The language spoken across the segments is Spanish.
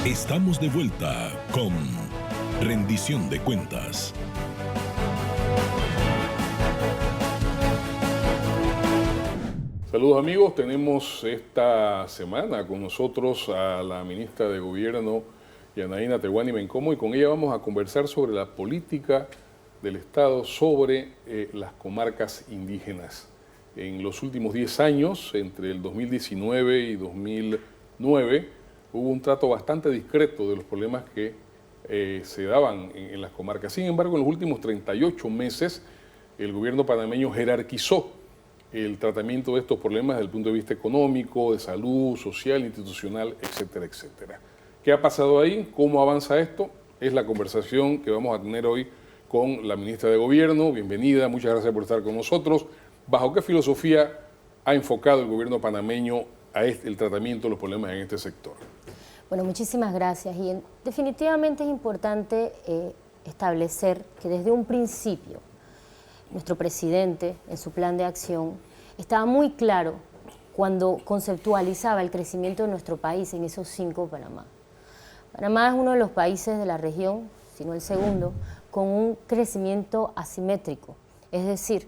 Estamos de vuelta con Rendición de Cuentas. Saludos amigos, tenemos esta semana con nosotros a la ministra de Gobierno, Yanaína Tehuani Bencomo, y con ella vamos a conversar sobre la política del Estado sobre las comarcas indígenas. En los últimos 10 años, entre el 2019 y 2009, hubo un trato bastante discreto de los problemas que se daban en las comarcas. Sin embargo, en los últimos 38 meses, el gobierno panameño jerarquizó el tratamiento de estos problemas desde el punto de vista económico, de salud, social, institucional, etcétera, etcétera. ¿Qué ha pasado ahí? ¿Cómo avanza esto? Es la conversación que vamos a tener hoy con la ministra de Gobierno. Bienvenida, muchas gracias por estar con nosotros. ¿Bajo qué filosofía ha enfocado el gobierno panameño el tratamiento de los problemas en este sector? Bueno, muchísimas gracias. Y definitivamente es importante establecer que desde un principio nuestro presidente, en su plan de acción, estaba muy claro cuando conceptualizaba el crecimiento de nuestro país en esos 5 Panamá. Panamá es uno de los países de la región, si no el segundo, con un crecimiento asimétrico, es decir,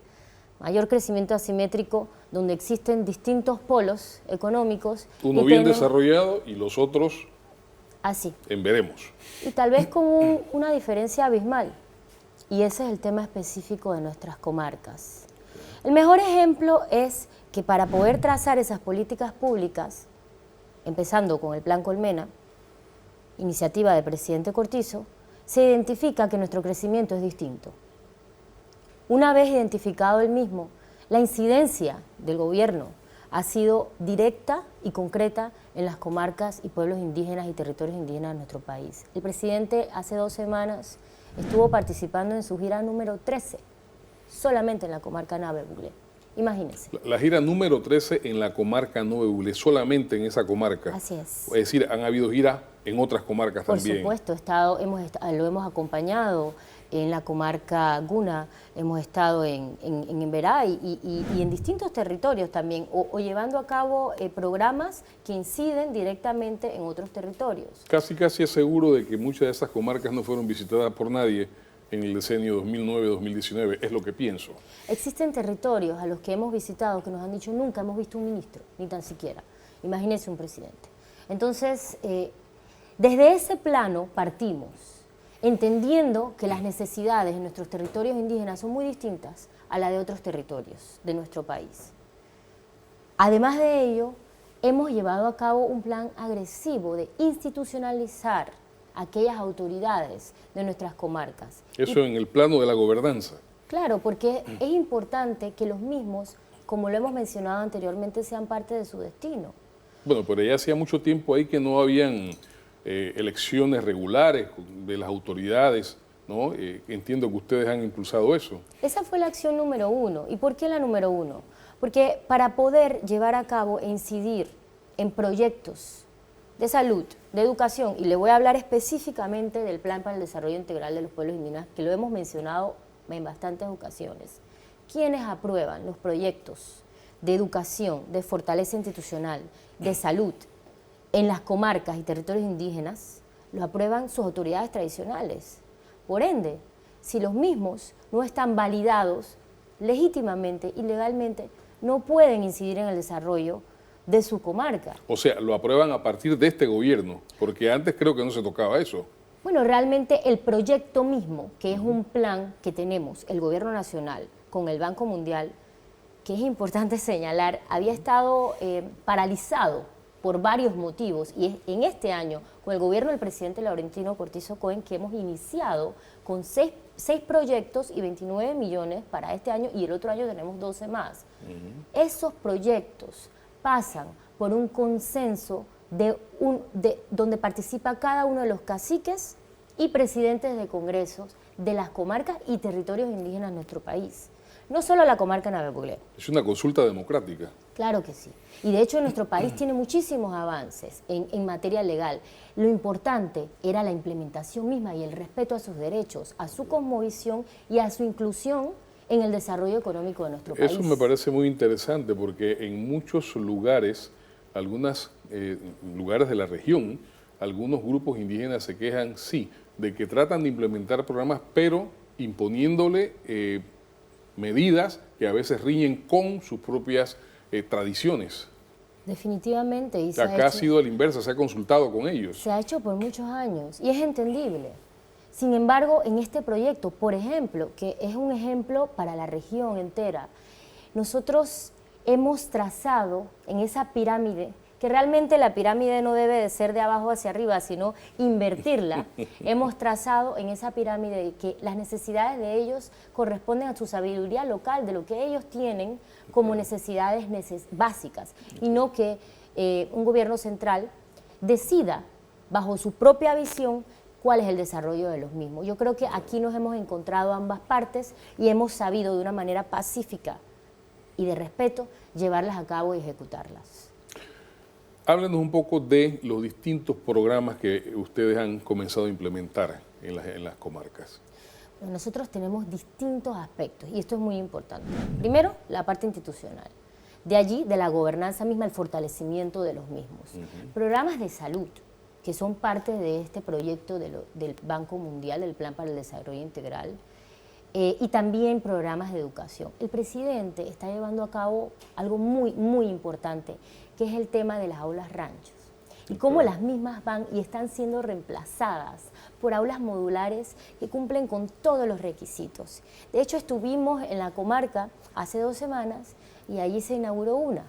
mayor crecimiento asimétrico donde existen distintos polos económicos. Uno bien desarrollado y los otros así. En veremos. Y tal vez con una diferencia abismal. Y ese es el tema específico de nuestras comarcas. El mejor ejemplo es que para poder trazar esas políticas públicas, empezando con el Plan Colmena, iniciativa del presidente Cortizo, se identifica que nuestro crecimiento es distinto. Una vez identificado el mismo, la incidencia del gobierno ha sido directa y concreta en las comarcas y pueblos indígenas y territorios indígenas de nuestro país. El presidente hace 2 semanas estuvo participando en su gira número 13, solamente en la comarca Nave Buglé. Imagínense. La gira número 13 en la comarca Nave Buglé, solamente en esa comarca. Así es. Es decir, han habido giras en otras comarcas también. Por supuesto, lo hemos acompañado en la comarca Guna, hemos estado en Emberá y en distintos territorios también, o llevando a cabo programas que inciden directamente en otros territorios. Casi es seguro de que muchas de esas comarcas no fueron visitadas por nadie en el decenio 2009-2019, es lo que pienso. Existen territorios a los que hemos visitado que nos han dicho nunca hemos visto un ministro, ni tan siquiera. Imagínense un presidente. Entonces, desde ese plano partimos, entendiendo que las necesidades de nuestros territorios indígenas son muy distintas a las de otros territorios de nuestro país. Además de ello, hemos llevado a cabo un plan agresivo de institucionalizar aquellas autoridades de nuestras comarcas. Eso en el plano de la gobernanza. Claro, porque es importante que los mismos, como lo hemos mencionado anteriormente, sean parte de su destino. Bueno, pero ya hacía mucho tiempo ahí que no habían elecciones regulares de las autoridades, ¿no? Entiendo que ustedes han impulsado eso. Esa fue la acción número 1. ¿Y por qué la número 1? Porque para poder llevar a cabo e incidir en proyectos de salud, de educación, y le voy a hablar específicamente del Plan para el Desarrollo Integral de los Pueblos Indígenas, que lo hemos mencionado en bastantes ocasiones. ¿Quiénes aprueban los proyectos de educación, de fortaleza institucional, de salud, en las comarcas y territorios indígenas? Lo aprueban sus autoridades tradicionales. Por ende, si los mismos no están validados legítimamente y legalmente, no pueden incidir en el desarrollo de su comarca. O sea, lo aprueban a partir de este gobierno, porque antes creo que no se tocaba eso. Bueno, realmente el proyecto mismo, que es un plan que tenemos, el gobierno nacional, con el Banco Mundial, que es importante señalar, había estado paralizado por varios motivos, y es en este año, con el gobierno del presidente Laurentino Cortizo Cohen, que hemos iniciado con 6 proyectos y 29 millones para este año, y el otro año tenemos 12 más. Esos proyectos pasan por un consenso donde participa cada uno de los caciques y presidentes de congresos de las comarcas y territorios indígenas de nuestro país. No solo la comarca Nave Buglé. Es una consulta democrática. Claro que sí. Y de hecho nuestro país tiene muchísimos avances en materia legal. Lo importante era la implementación misma y el respeto a sus derechos, a su cosmovisión y a su inclusión en el desarrollo económico de nuestro país. Eso me parece muy interesante porque en muchos lugares, algunos lugares de la región, algunos grupos indígenas se quejan, sí, de que tratan de implementar programas, pero imponiéndole medidas que a veces riñen con sus propias tradiciones. Definitivamente. Y Acá ha sido a la inversa, se ha consultado con ellos. Se ha hecho por muchos años y es entendible. Sin embargo, en este proyecto, por ejemplo, que es un ejemplo para la región entera, nosotros hemos trazado en esa pirámide, que realmente la pirámide no debe de ser de abajo hacia arriba, sino invertirla. Hemos trazado en esa pirámide que las necesidades de ellos corresponden a su sabiduría local, de lo que ellos tienen como necesidades básicas, y no que un gobierno central decida bajo su propia visión cuál es el desarrollo de los mismos. Yo creo que aquí nos hemos encontrado ambas partes y hemos sabido de una manera pacífica y de respeto llevarlas a cabo y ejecutarlas. Háblenos un poco de los distintos programas que ustedes han comenzado a implementar en las comarcas. Bueno, nosotros tenemos distintos aspectos y esto es muy importante. Primero, la parte institucional. De allí, de la gobernanza misma, el fortalecimiento de los mismos. Programas de salud, que son parte de este proyecto del Banco Mundial, del Plan para el Desarrollo Integral, y también programas de educación. El presidente está llevando a cabo algo muy, muy importante, que es el tema de las aulas ranchos, y cómo las mismas van y están siendo reemplazadas por aulas modulares que cumplen con todos los requisitos. De hecho, estuvimos en la comarca hace 2 semanas y allí se inauguró una.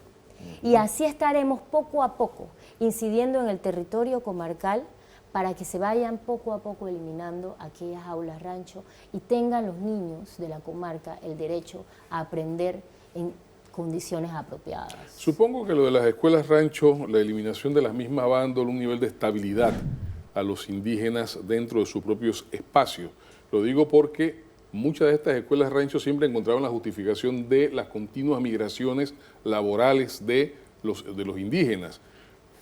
Y así estaremos poco a poco incidiendo en el territorio comarcal para que se vayan poco a poco eliminando aquellas aulas rancho y tengan los niños de la comarca el derecho a aprender en condiciones apropiadas. Supongo que lo de las escuelas rancho, la eliminación de las mismas va dando un nivel de estabilidad a los indígenas dentro de sus propios espacios. Lo digo porque muchas de estas escuelas rancho siempre encontraban la justificación de las continuas migraciones laborales de los indígenas.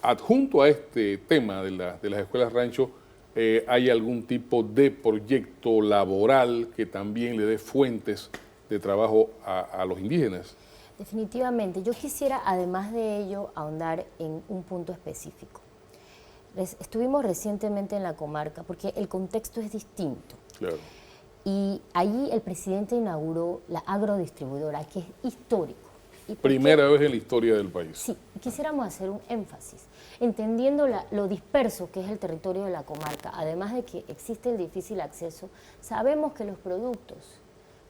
Adjunto a este tema de las escuelas rancho, ¿hay algún tipo de proyecto laboral que también le dé fuentes de trabajo a los indígenas? Definitivamente. Yo quisiera, además de ello, ahondar en un punto específico. Estuvimos recientemente en la comarca porque el contexto es distinto. Claro. Y allí el presidente inauguró la agrodistribuidora, que es histórico. Primera vez en la historia del país. Sí, quisiéramos hacer un énfasis, entendiendo lo disperso que es el territorio de la comarca, además de que existe el difícil acceso, sabemos que los productos,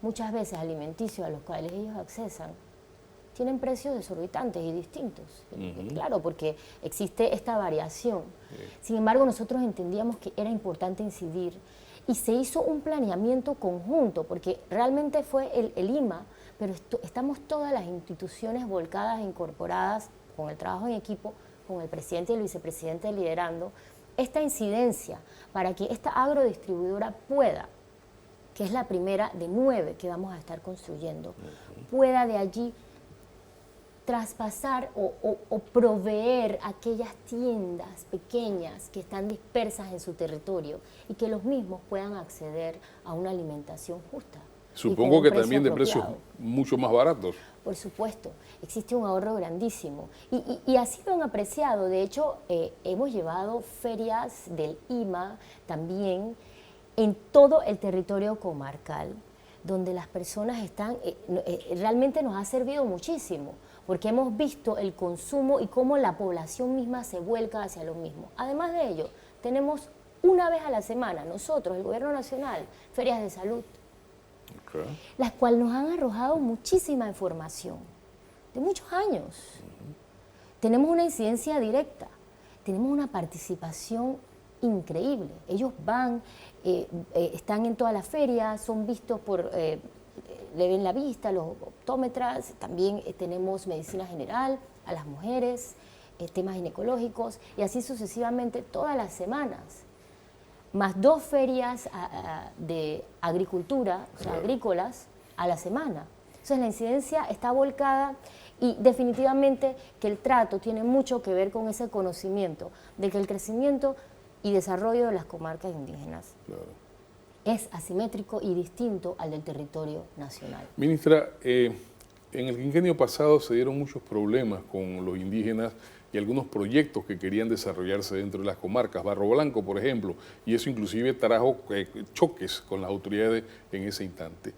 muchas veces alimenticios a los cuales ellos accesan, tienen precios desorbitantes y distintos. Claro, porque existe esta variación. Sin embargo, nosotros entendíamos que era importante incidir y se hizo un planeamiento conjunto, porque realmente fue el IMA, pero estamos todas las instituciones volcadas e incorporadas con el trabajo en equipo, con el presidente y el vicepresidente liderando esta incidencia para que esta agrodistribuidora pueda, que es la primera de 9 que vamos a estar construyendo, pueda de allí traspasar o proveer aquellas tiendas pequeñas que están dispersas en su territorio y que los mismos puedan acceder a una alimentación justa. Supongo que también de precios mucho más baratos. Por supuesto, existe un ahorro grandísimo y ha sido un apreciado. De hecho, hemos llevado ferias del IMA también en todo el territorio comarcal, donde las personas están, realmente nos ha servido muchísimo, porque hemos visto el consumo y cómo la población misma se vuelca hacia lo mismo. Además de ello, tenemos una vez a la semana, nosotros, el Gobierno Nacional, ferias de salud, las cuales nos han arrojado muchísima información, de muchos años. Tenemos una incidencia directa, tenemos una participación increíble. Ellos van, están en todas las ferias, son vistos por, le ven la vista, los optómetras, también tenemos medicina general a las mujeres, temas ginecológicos, y así sucesivamente todas las semanas. Más 2 ferias de agricultura, o sea, agrícolas, a la semana. Entonces la incidencia está volcada y definitivamente que el trato tiene mucho que ver con ese conocimiento de que el crecimiento y desarrollo de las comarcas indígenas es asimétrico y distinto al del territorio nacional. Ministra, en el quinquenio pasado se dieron muchos problemas con los indígenas y algunos proyectos que querían desarrollarse dentro de las comarcas, Barro Blanco, por ejemplo, y eso inclusive trajo choques con las autoridades en ese instante.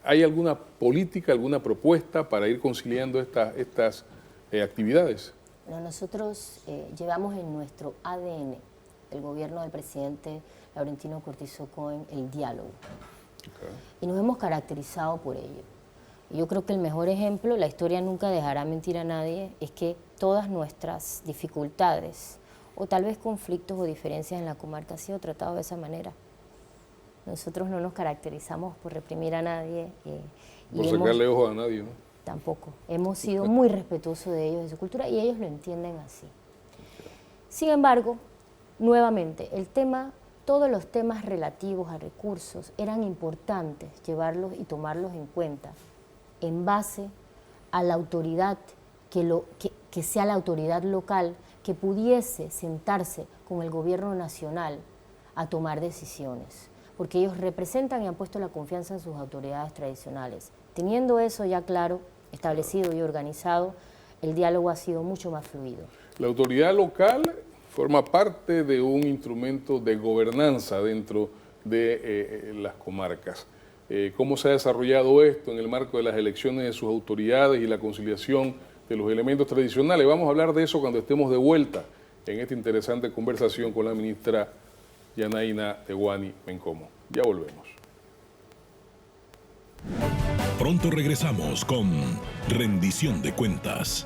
¿Hay alguna política, alguna propuesta para ir conciliando estas actividades? Bueno, nosotros llevamos en nuestro ADN del gobierno del presidente Laurentino Cortizo Cohen el diálogo. Okay. Y nos hemos caracterizado por ello. Y yo creo que el mejor ejemplo, la historia nunca dejará mentir a nadie, es que todas nuestras dificultades o tal vez conflictos o diferencias en la comarca han sido tratados de esa manera. Nosotros no nos caracterizamos por reprimir a nadie. Por sacarle ojos a nadie, ¿no? Tampoco. Hemos sido muy respetuosos de ellos, de su cultura, y ellos lo entienden así. Sin embargo, nuevamente, todos los temas relativos a recursos eran importantes llevarlos y tomarlos en cuenta en base a la autoridad, que sea la autoridad local que pudiese sentarse con el gobierno nacional a tomar decisiones, porque ellos representan y han puesto la confianza en sus autoridades tradicionales. Teniendo eso ya claro, establecido y organizado, el diálogo ha sido mucho más fluido. La autoridad local forma parte de un instrumento de gobernanza dentro de las comarcas. ¿Cómo se ha desarrollado esto en el marco de las elecciones de sus autoridades y la conciliación de los elementos tradicionales? Vamos a hablar de eso cuando estemos de vuelta en esta interesante conversación con la ministra Yanaina Tehuani Bencomo. Ya volvemos. Pronto regresamos con Rendición de Cuentas.